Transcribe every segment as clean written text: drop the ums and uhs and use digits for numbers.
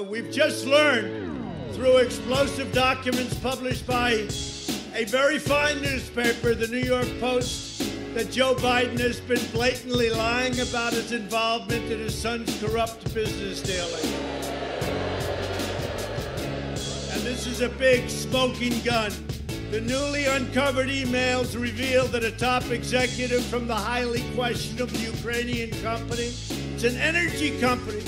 We've just learned through explosive documents published by a very fine newspaper, the New York Post, that Joe Biden has been blatantly lying about his involvement in his son's corrupt business dealing. And this is a big smoking gun. The newly uncovered emails reveal that a top executive from the highly questionable Ukrainian company, it's an energy company,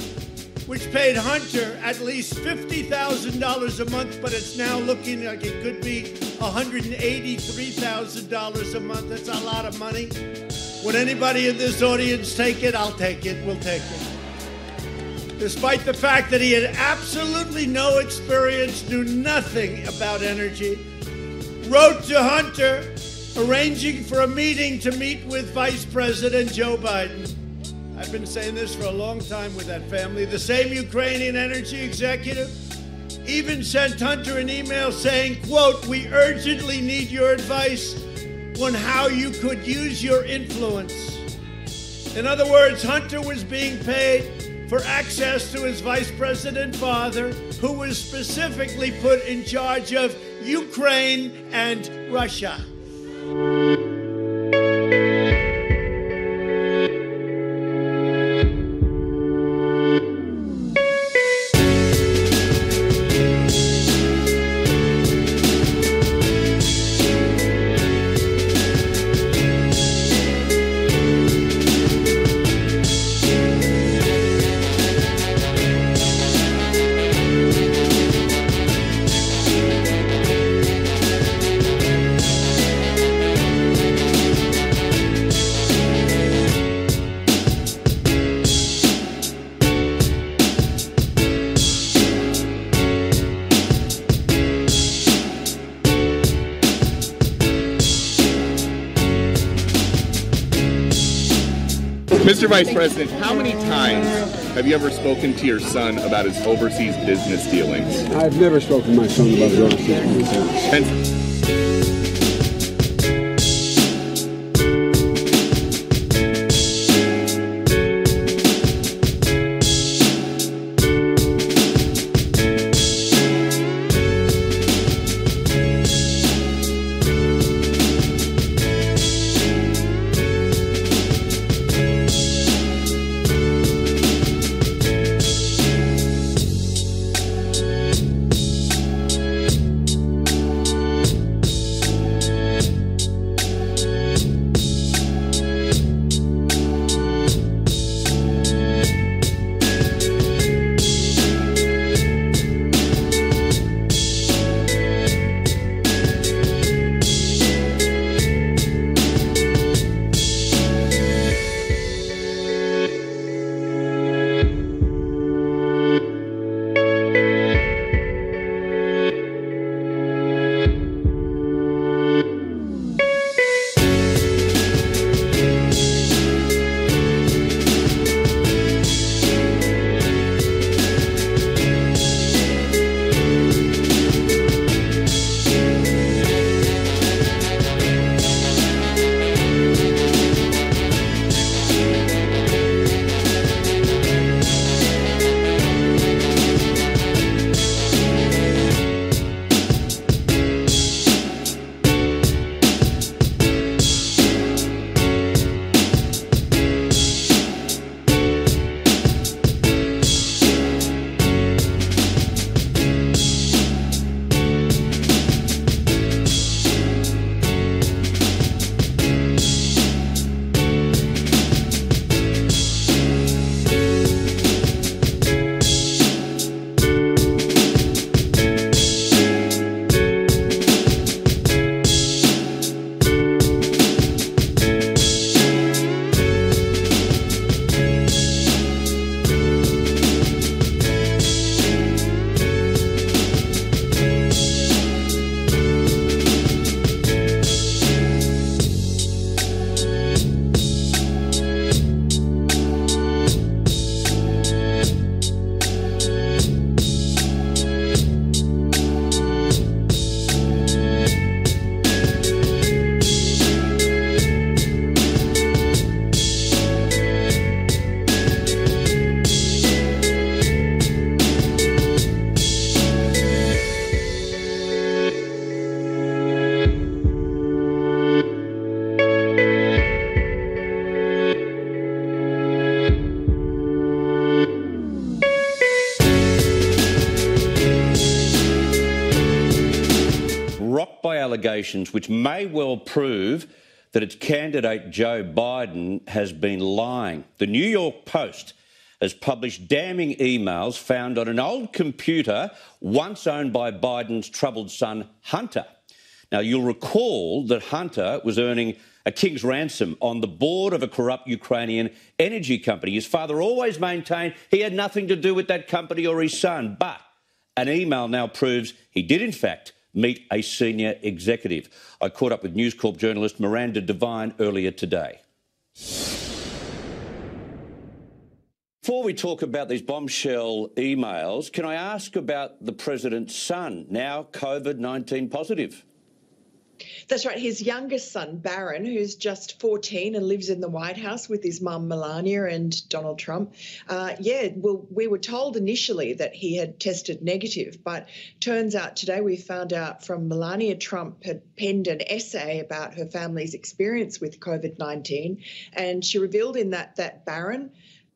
which paid Hunter at least $50,000 a month, but it's now looking like it could be $183,000 a month. That's a lot of money. Would anybody in this audience take it? I'll take it. We'll take it. Despite the fact that he had absolutely no experience, knew nothing about energy, wrote to Hunter arranging for a meeting to meet with Vice President Joe Biden. I've been saying this for a long time with that family. The same Ukrainian energy executive even sent Hunter an email saying, quote, "We urgently need your advice on how you could use your influence." In other words, Hunter was being paid for access to his vice president father, who was specifically put in charge of Ukraine and Russia. Mr. Vice President, how many times have you ever spoken to your son about his overseas business dealings? I've never spoken to my son about his overseas business dealings. allegations which may well prove that its candidate Joe Biden has been lying. The New York Post has published damning emails found on an old computer once owned by Biden's troubled son, Hunter. Now, you'll recall that Hunter was earning a king's ransom on the board of a corrupt Ukrainian energy company. His father always maintained he had nothing to do with that company or his son, but an email now proves he did, in fact, meet a senior executive. I caught up with News Corp journalist Miranda Devine earlier today. Before we talk about these bombshell emails, can I ask about the president's son, now COVID-19 positive? That's right. His youngest son, Barron, who's just 14 and lives in the White House with his mum, Melania, and Donald Trump. We were told initially that he had tested negative, but turns out today we found out from Melania Trump had penned an essay about her family's experience with COVID-19, and she revealed in that Barron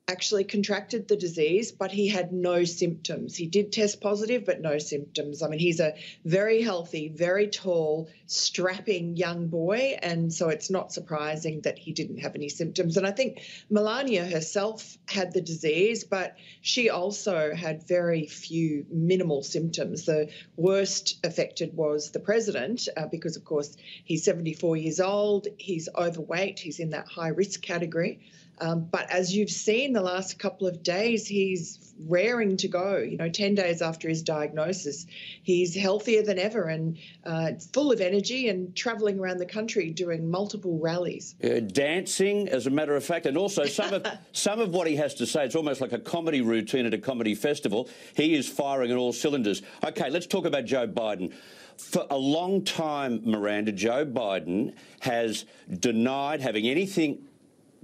actually contracted the disease, but he had no symptoms. He did test positive, but no symptoms. I mean, he's a very healthy, very tall, strapping young boy, and so it's not surprising that he didn't have any symptoms. And I think Melania herself had the disease, but she also had very few minimal symptoms. The worst affected was the president because, of course, he's 74 years old, he's overweight, he's in that high-risk category. But as you've seen the last couple of days, he's raring to go. 10 days after his diagnosis, he's healthier than ever and full of energy and travelling around the country doing multiple rallies. Dancing, as a matter of fact, and also some of what he has to say, it's almost like a comedy routine at a comedy festival. He is firing on all cylinders. OK, let's talk about Joe Biden. For a long time, Miranda, Joe Biden has denied having anything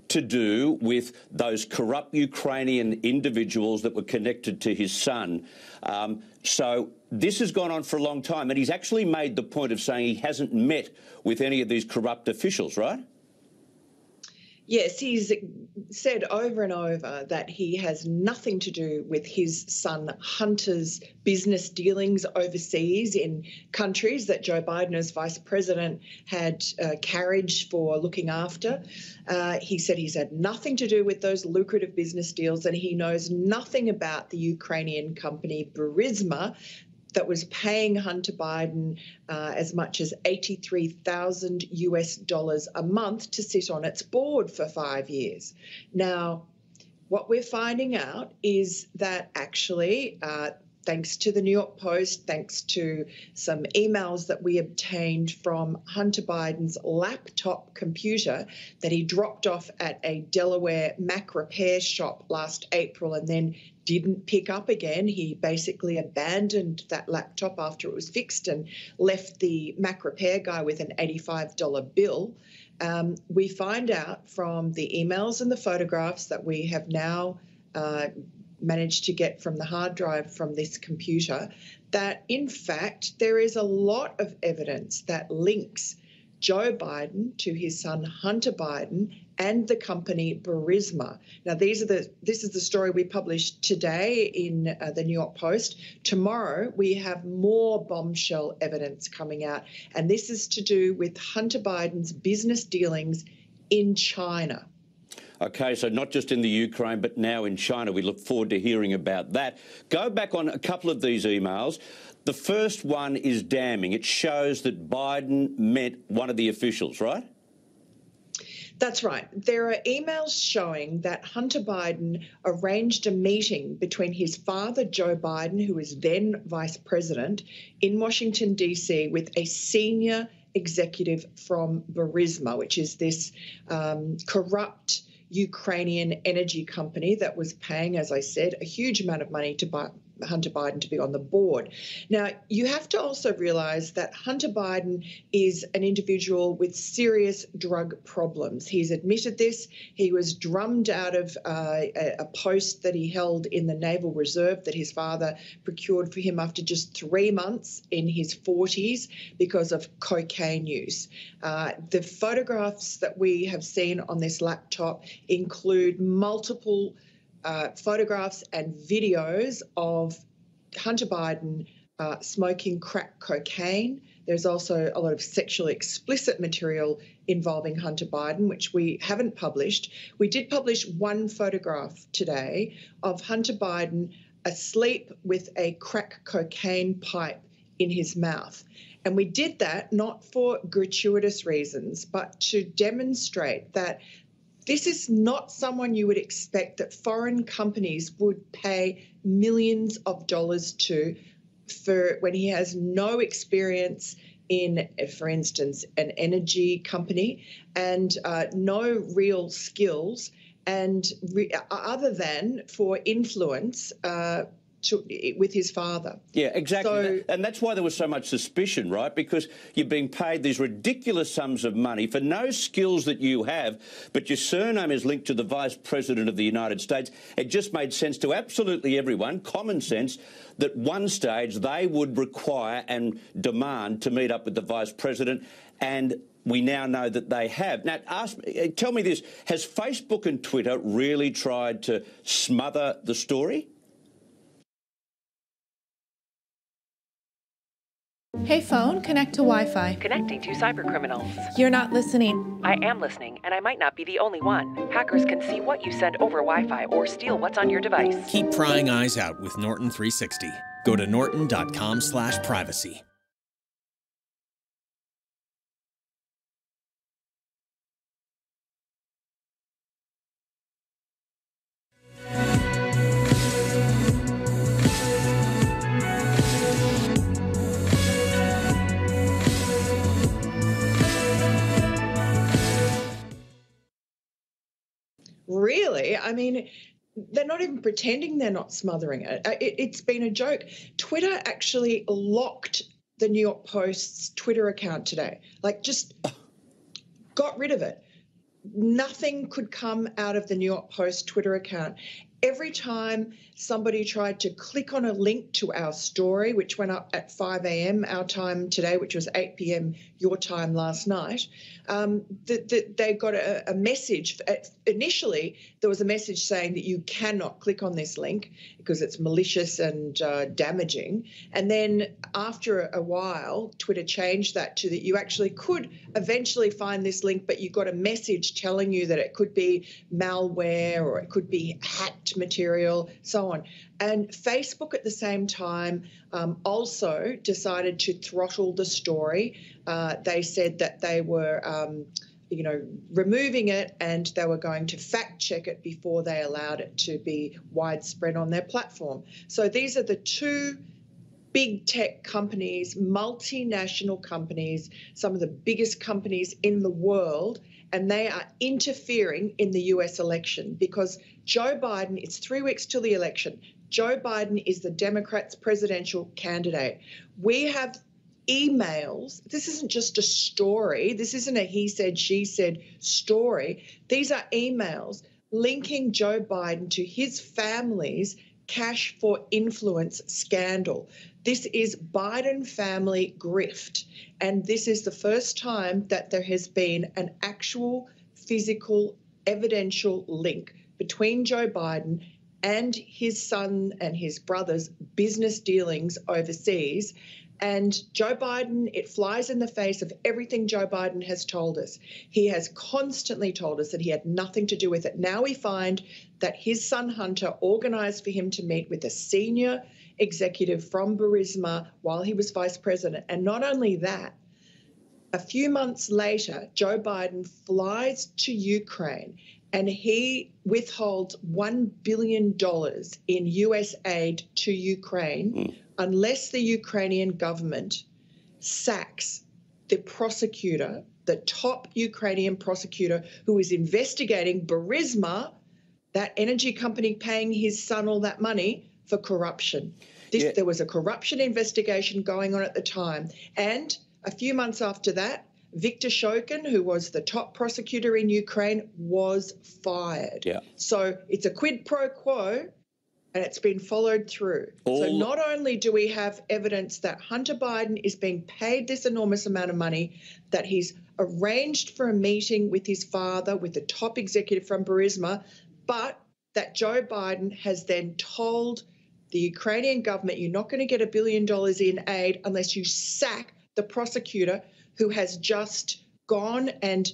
to do with those corrupt Ukrainian individuals that were connected to his son. So this has gone on for a long time, and he's actually made the point of saying he hasn't met with any of these corrupt officials, right? Yes, he's said over and over that he has nothing to do with his son Hunter's business dealings overseas in countries that Joe Biden as vice president had carriage for looking after. He said he's had nothing to do with those lucrative business deals, and he knows nothing about the Ukrainian company Burisma that was paying Hunter Biden as much as $83,000 a month to sit on its board for 5 years. Now, what we're finding out is that actually, thanks to the New York Post, thanks to some emails that we obtained from Hunter Biden's laptop computer that he dropped off at a Delaware Mac repair shop last April and then didn't pick up again. He basically abandoned that laptop after it was fixed and left the Mac repair guy with an $85 bill. We find out from the emails and the photographs that we have now managed to get from the hard drive from this computer that, in fact, there is a lot of evidence that links Joe Biden to his son Hunter Biden and the company Burisma. Now, this is the story we published today in the New York Post. Tomorrow, we have more bombshell evidence coming out, and this is to do with Hunter Biden's business dealings in China. OK, so not just in the Ukraine, but now in China. We look forward to hearing about that. Go back on a couple of these emails. The first one is damning. It shows that Biden met one of the officials, right? That's right. There are emails showing that Hunter Biden arranged a meeting between his father, Joe Biden, who was then vice president, in Washington, D.C., with a senior executive from Burisma, which is this corrupt Ukrainian energy company that was paying, as I said, a huge amount of money to Hunter Biden to be on the board. Now, you have to also realise that Hunter Biden is an individual with serious drug problems. He's admitted this. He was drummed out of a post that he held in the Naval Reserve that his father procured for him after just 3 months in his 40s because of cocaine use. The photographs that we have seen on this laptop include multiple photographs and videos of Hunter Biden smoking crack cocaine, There's also a lot of sexually explicit material involving Hunter Biden, which we haven't published. We did publish one photograph today of Hunter Biden asleep with a crack cocaine pipe in his mouth. And we did that not for gratuitous reasons, but to demonstrate that this is not someone you would expect that foreign companies would pay millions of dollars to for when he has no experience in, for instance, an energy company and no real skills and other than for influence with his father. Yeah, exactly. So, and that's why there was so much suspicion, right? Because you're being paid these ridiculous sums of money for no skills that you have, but your surname is linked to the Vice President of the United States. It just made sense to absolutely everyone, common sense, that one stage they would require and demand to meet up with the Vice President, and we now know that they have. Now, tell me this, has Facebook and Twitter really tried to smother the story? Hey phone, connect to Wi-Fi. Connecting to cybercriminals. You're not listening. I am listening, and I might not be the only one. Hackers can see what you send over Wi-Fi or steal what's on your device. Keep prying eyes out with Norton 360. Go to norton.com/privacy. really, I mean, they're not even pretending they're not smothering it. It's been a joke. Twitter actually locked the New York Post's Twitter account today. Like, just got rid of it. Nothing could come out of the New York Post Twitter account. Every time somebody tried to click on a link to our story, which went up at 5 a.m. our time today, which was 8 p.m. your time last night, they got a message. Initially, there was a message saying that you cannot click on this link because it's malicious and damaging. And then after a while, Twitter changed that to that you actually could eventually find this link, but you got a message telling you that it could be malware or it could be hacked material, so on. And Facebook at the same time also decided to throttle the story. They said that they were, removing it and they were going to fact check it before they allowed it to be widespread on their platform. So these are the two big tech companies, multinational companies, some of the biggest companies in the world, and they are interfering in the US election because Joe Biden, it's 3 weeks till the election. Joe Biden is the Democrats' presidential candidate. We have emails. This isn't just a story. This isn't a he said, she said story. These are emails linking Joe Biden to his family's cash for influence scandal. This is Biden family grift. And this is the first time that there has been an actual physical evidential link between Joe Biden and his son and his brother's business dealings overseas. And Joe Biden, it flies in the face of everything Joe Biden has told us. He has constantly told us that he had nothing to do with it. Now we find that his son Hunter organized for him to meet with a senior executive from Burisma while he was vice president. And not only that, a few months later, Joe Biden flies to Ukraine and he withholds $1 billion in US aid to Ukraine unless the Ukrainian government sacks the prosecutor, the top Ukrainian prosecutor who is investigating Burisma, that energy company paying his son all that money, for corruption. There was a corruption investigation going on at the time. And a few months after that, Viktor Shokin, who was the top prosecutor in Ukraine, was fired. Yeah. So it's a quid pro quo, and it's been followed through. So not only do we have evidence that Hunter Biden is being paid this enormous amount of money, that he's arranged for a meeting with his father, with the top executive from Burisma, but that Joe Biden has then told the Ukrainian government, you're not going to get $1 billion in aid unless you sack the prosecutor who has just gone and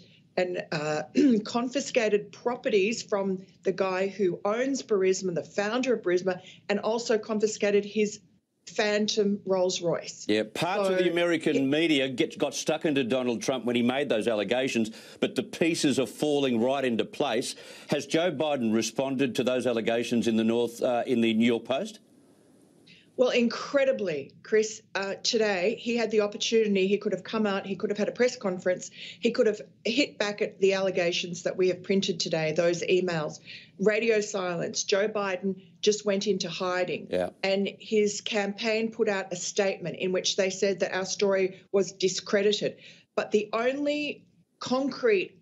confiscated properties from the guy who owns Burisma, the founder of Burisma, and also confiscated his phantom Rolls-Royce. Yeah, parts of the American media got stuck into Donald Trump when he made those allegations, but the pieces are falling right into place. Has Joe Biden responded to those allegations in the New York Post? Well, incredibly, Chris, today he had the opportunity. He could have come out, he could have had a press conference, he could have hit back at the allegations that we have printed today, those emails. Radio silence. Joe Biden just went into hiding. Yeah. And his campaign put out a statement in which they said that our story was discredited. But the only concrete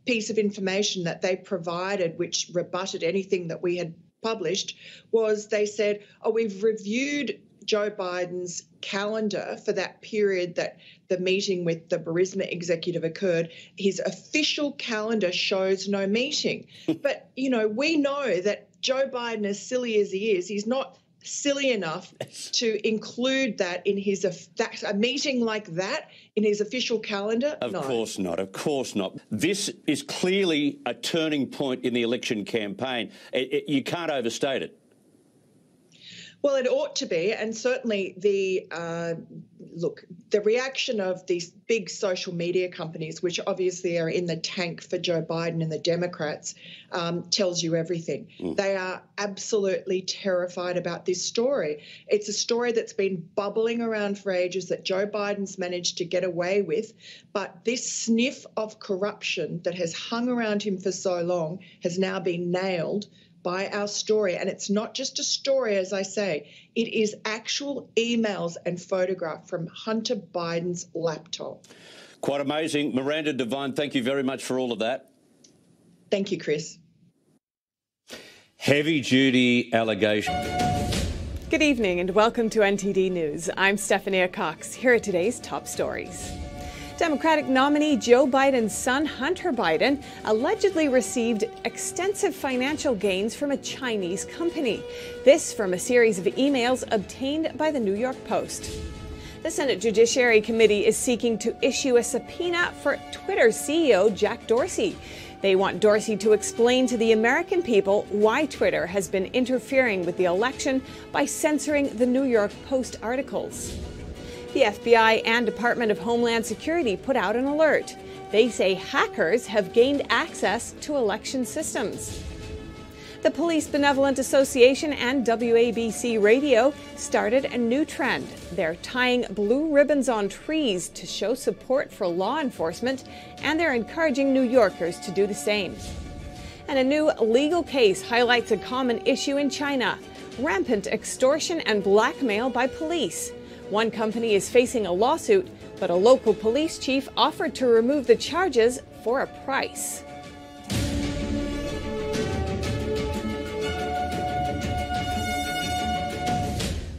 piece of information that they provided which rebutted anything that we had published was they said, we've reviewed Joe Biden's calendar for that period that the meeting with the Burisma executive occurred. His official calendar shows no meeting. But, we know that Joe Biden, as silly as he is, he's not silly enough to include that in his a meeting like that in his official calendar? Of course not. Of course not. This is clearly a turning point in the election campaign. You can't overstate it. Well, it ought to be, and certainly the reaction of these big social media companies, which obviously are in the tank for Joe Biden and the Democrats, tells you everything. They are absolutely terrified about this story. It's a story that's been bubbling around for ages that Joe Biden's managed to get away with, but this sniff of corruption that has hung around him for so long has now been nailed by our story. And it's not just a story, as I say, it is actual emails and photograph from Hunter Biden's laptop. Quite amazing. Miranda Devine, thank you very much for all of that. Thank you, Chris. Heavy-duty allegation. Good evening and welcome to NTD News. I'm Stephania Cox. Here are today's top stories. Democratic nominee Joe Biden's son, Hunter Biden, allegedly received extensive financial gains from a Chinese company. This from a series of emails obtained by the New York Post. The Senate Judiciary Committee is seeking to issue a subpoena for Twitter's CEO, Jack Dorsey. They want Dorsey to explain to the American people why Twitter has been interfering with the election by censoring the New York Post articles. The FBI and Department of Homeland Security put out an alert. They say hackers have gained access to election systems. The Police Benevolent Association and WABC Radio started a new trend. They're tying blue ribbons on trees to show support for law enforcement, and they're encouraging New Yorkers to do the same. And a new legal case highlights a common issue in China: rampant extortion and blackmail by police. One company is facing a lawsuit, but a local police chief offered to remove the charges for a price.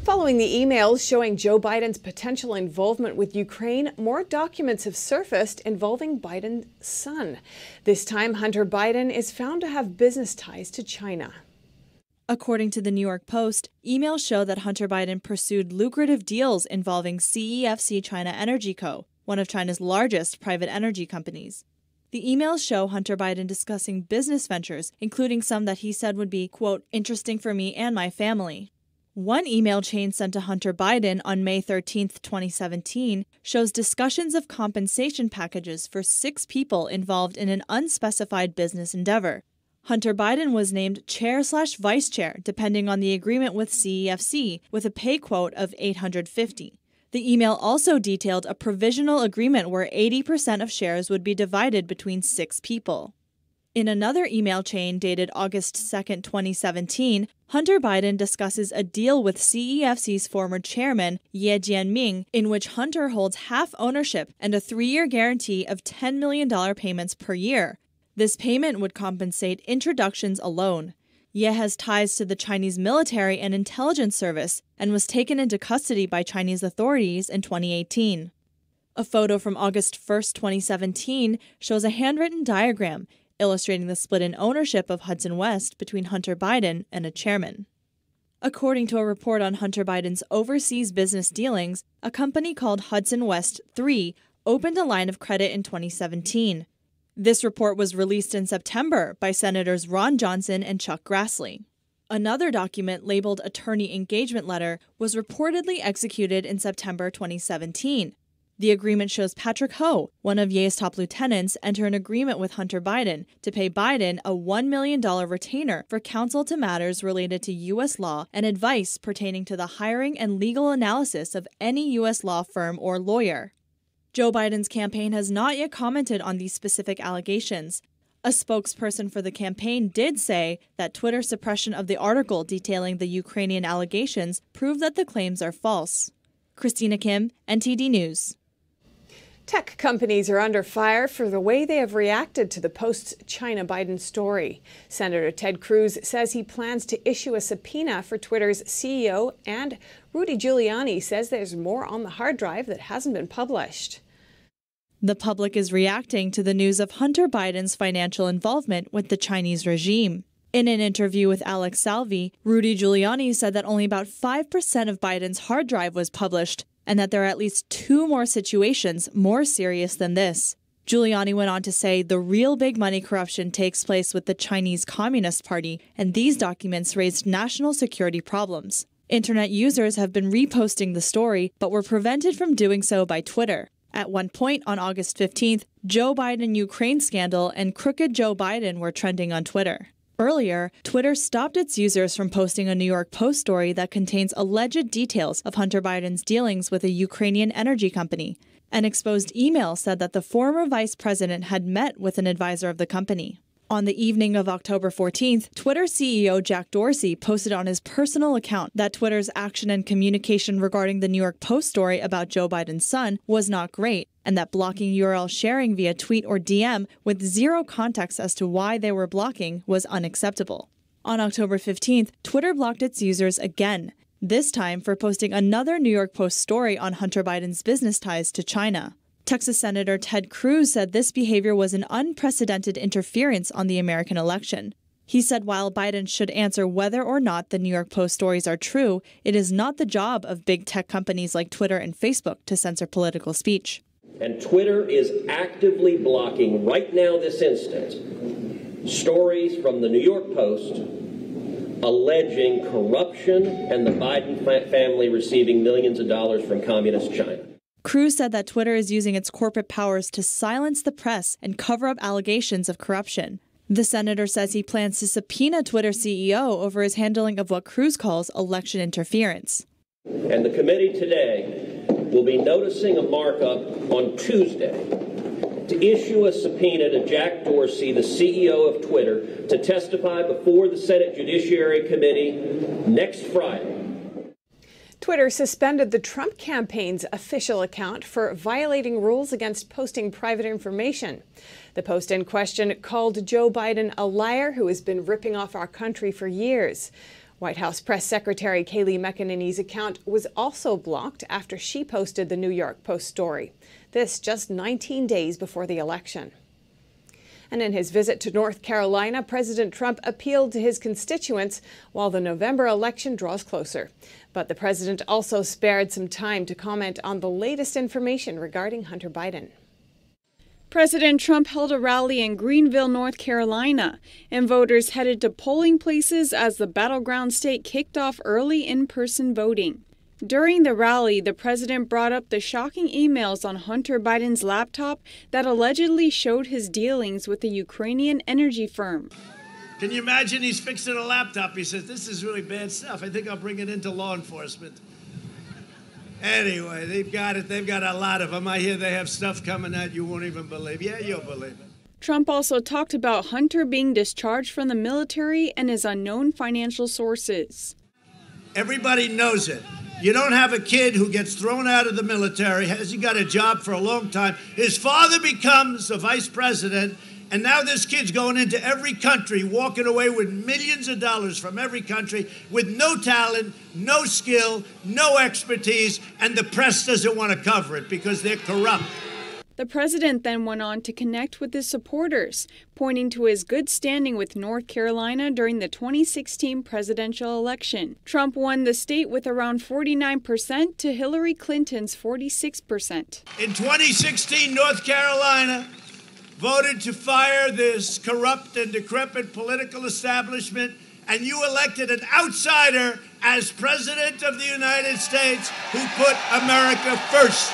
Following the emails showing Joe Biden's potential involvement with Ukraine, more documents have surfaced involving Biden's son. This time, Hunter Biden is found to have business ties to China. According to the New York Post, emails show that Hunter Biden pursued lucrative deals involving CEFC China Energy Co., one of China's largest private energy companies. The emails show Hunter Biden discussing business ventures, including some that he said would be, quote, interesting for me and my family. One email chain sent to Hunter Biden on May 13, 2017, shows discussions of compensation packages for 6 people involved in an unspecified business endeavor. Hunter Biden was named chair/vice chair, depending on the agreement with CEFC, with a pay quote of $850. The email also detailed a provisional agreement where 80% of shares would be divided between 6 people. In another email chain dated August 2, 2017, Hunter Biden discusses a deal with CEFC's former chairman, Ye Jianming, in which Hunter holds half ownership and a 3-year guarantee of $10 million payments per year. This payment would compensate introductions alone. Ye has ties to the Chinese military and intelligence service and was taken into custody by Chinese authorities in 2018. A photo from August 1, 2017 shows a handwritten diagram illustrating the split in ownership of Hudson West between Hunter Biden and a chairman. According to a report on Hunter Biden's overseas business dealings, a company called Hudson West 3 opened a line of credit in 2017. This report was released in September by Senators Ron Johnson and Chuck Grassley. Another document labeled Attorney Engagement Letter was reportedly executed in September 2017. The agreement shows Patrick Ho, one of Ye's top lieutenants, enter an agreement with Hunter Biden to pay Biden a $1 million retainer for counsel to matters related to U.S. law and advice pertaining to the hiring and legal analysis of any U.S. law firm or lawyer. Joe Biden's campaign has not yet commented on these specific allegations. A spokesperson for the campaign did say that Twitter's suppression of the article detailing the Ukrainian allegations proved that the claims are false. Christina Kim, NTD News. Tech companies are under fire for the way they have reacted to the post-China Biden story. Senator Ted Cruz says he plans to issue a subpoena for Twitter's CEO, and Rudy Giuliani says there's more on the hard drive that hasn't been published. The public is reacting to the news of Hunter Biden's financial involvement with the Chinese regime. In an interview with Alex Salvi, Rudy Giuliani said that only about 5% of Biden's hard drive was published, and that there are at least 2 more situations more serious than this. Giuliani went on to say the real big money corruption takes place with the Chinese Communist Party, and these documents raised national security problems. Internet users have been reposting the story, but were prevented from doing so by Twitter. At one point on August 15th, Joe Biden Ukraine scandal and crooked Joe Biden were trending on Twitter. Earlier, Twitter stopped its users from posting a New York Post story that contains alleged details of Hunter Biden's dealings with a Ukrainian energy company. An exposed email said that the former vice president had met with an advisor of the company. On the evening of October 14th, Twitter CEO Jack Dorsey posted on his personal account that Twitter's action and communication regarding the New York Post story about Joe Biden's son was not great, and that blocking URL sharing via tweet or DM with zero context as to why they were blocking was unacceptable. On October 15th, Twitter blocked its users again, this time for posting another New York Post story on Hunter Biden's business ties to China. Texas Senator Ted Cruz said this behavior was an unprecedented interference on the American election. He said while Biden should answer whether or not the New York Post stories are true, it is not the job of big tech companies like Twitter and Facebook to censor political speech. And Twitter is actively blocking right now, this instant, stories from the New York Post alleging corruption and the Biden family receiving millions of dollars from communist China. Cruz said that Twitter is using its corporate powers to silence the press and cover up allegations of corruption. The senator says he plans to subpoena Twitter CEO over his handling of what Cruz calls election interference. And the committee today will be noticing a markup on Tuesday to issue a subpoena to Jack Dorsey, the CEO of Twitter, to testify before the Senate Judiciary Committee next Friday. Twitter suspended the Trump campaign's official account for violating rules against posting private information. The post in question called Joe Biden a liar who has been ripping off our country for years. White House Press Secretary Kayleigh McEnany's account was also blocked after she posted the New York Post story. This just 19 days before the election. And in his visit to North Carolina, President Trump appealed to his constituents while the November election draws closer. But the president also spared some time to comment on the latest information regarding Hunter Biden. President Trump held a rally in Greenville, North Carolina, and voters headed to polling places as the battleground state kicked off early in-person voting. During the rally, the president brought up the shocking emails on Hunter Biden's laptop that allegedly showed his dealings with the Ukrainian energy firm. Can you imagine he's fixing a laptop? He says, this is really bad stuff. I think I'll bring it into law enforcement. Anyway, they've got it. They've got a lot of them. I hear they have stuff coming out you won't even believe. Yeah, you'll believe it. Trump also talked about Hunter being discharged from the military and his unknown financial sources. Everybody knows it. You don't have a kid who gets thrown out of the military, hasn't got a job for a long time. His father becomes a vice president, and now this kid's going into every country, walking away with millions of dollars from every country with no talent, no skill, no expertise, and the press doesn't want to cover it because they're corrupt. The president then went on to connect with his supporters, pointing to his good standing with North Carolina during the 2016 presidential election. Trump won the state with around 49% to Hillary Clinton's 46%. In 2016, North Carolina voted to fire this corrupt and decrepit political establishment, and you elected an outsider as president of the United States who put America first.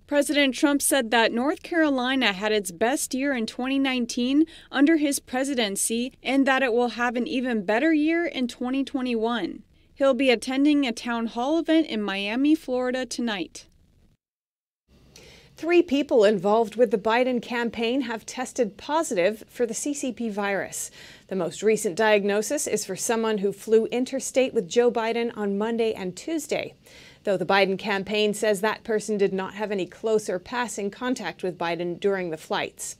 President Trump said that North Carolina had its best year in 2019 under his presidency and that it will have an even better year in 2021. He'll be attending a town hall event in Miami, Florida tonight. 3 people involved with the Biden campaign have tested positive for the CCP virus. The most recent diagnosis is for someone who flew interstate with Joe Biden on Monday and Tuesday, though the Biden campaign says that person did not have any close or passing contact with Biden during the flights.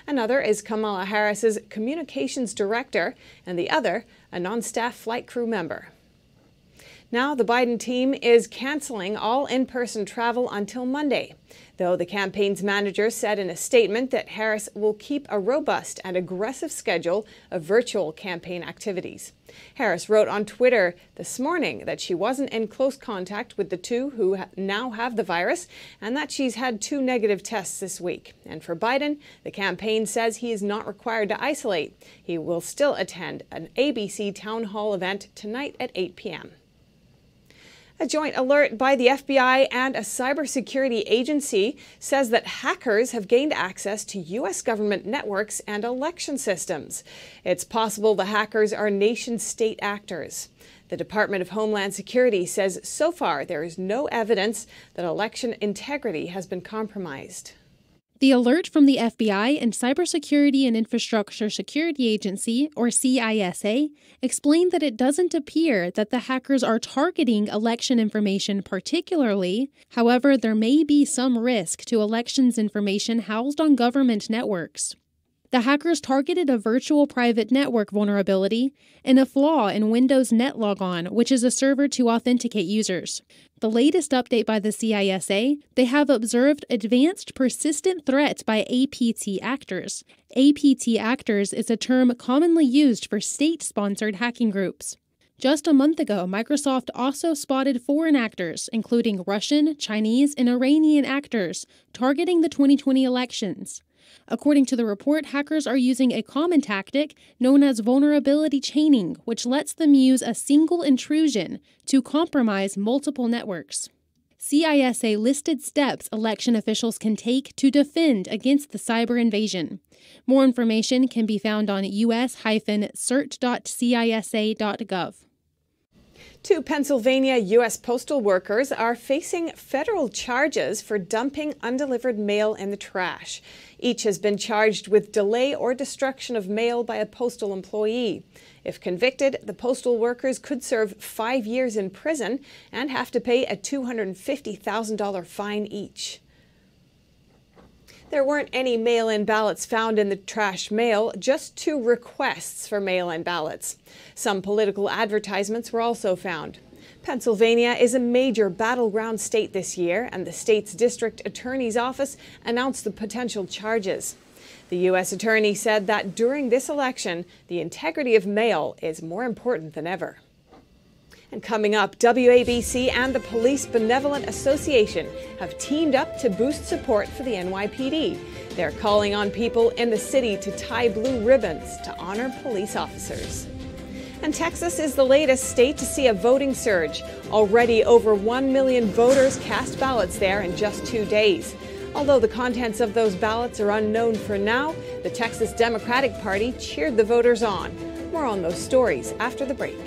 Another is Kamala Harris's communications director, and the other, a non-staff flight crew member. Now the Biden team is canceling all in-person travel until Monday, though the campaign's manager said in a statement that Harris will keep a robust and aggressive schedule of virtual campaign activities. Harris wrote on Twitter this morning that she wasn't in close contact with the 2 who now have the virus and that she's had 2 negative tests this week. And for Biden, the campaign says he is not required to isolate. He will still attend an ABC town hall event tonight at 8 p.m. A joint alert by the FBI and a cybersecurity agency says that hackers have gained access to U.S. government networks and election systems. It's possible the hackers are nation-state actors. The Department of Homeland Security says so far there is no evidence that election integrity has been compromised. The alert from the FBI and Cybersecurity and Infrastructure Security Agency, or CISA, explained that it doesn't appear that the hackers are targeting election information particularly. However, there may be some risk to elections information housed on government networks. The hackers targeted a virtual private network vulnerability and a flaw in Windows NetLogon, which is a server to authenticate users. The latest update by the CISA, they have observed advanced persistent threat by APT actors. APT actors is a term commonly used for state-sponsored hacking groups. Just a month ago, Microsoft also spotted foreign actors, including Russian, Chinese, and Iranian actors, targeting the 2020 elections. According to the report, hackers are using a common tactic known as vulnerability chaining, which lets them use a single intrusion to compromise multiple networks. CISA listed steps election officials can take to defend against the cyber invasion. More information can be found on us-cert.cisa.gov. 2 Pennsylvania U.S. postal workers are facing federal charges for dumping undelivered mail in the trash. Each has been charged with delay or destruction of mail by a postal employee. If convicted, the postal workers could serve 5 years in prison and have to pay a $250,000 fine each. There weren't any mail-in ballots found in the trash mail, just 2 requests for mail-in ballots. Some political advertisements were also found. Pennsylvania is a major battleground state this year, and the state's district attorney's office announced the potential charges. The U.S. attorney said that during this election, the integrity of mail is more important than ever. And coming up, WABC and the Police Benevolent Association have teamed up to boost support for the NYPD. They're calling on people in the city to tie blue ribbons to honor police officers. And Texas is the latest state to see a voting surge. Already over 1 million voters cast ballots there in just 2 days. Although the contents of those ballots are unknown for now, the Texas Democratic Party cheered the voters on. More on those stories after the break.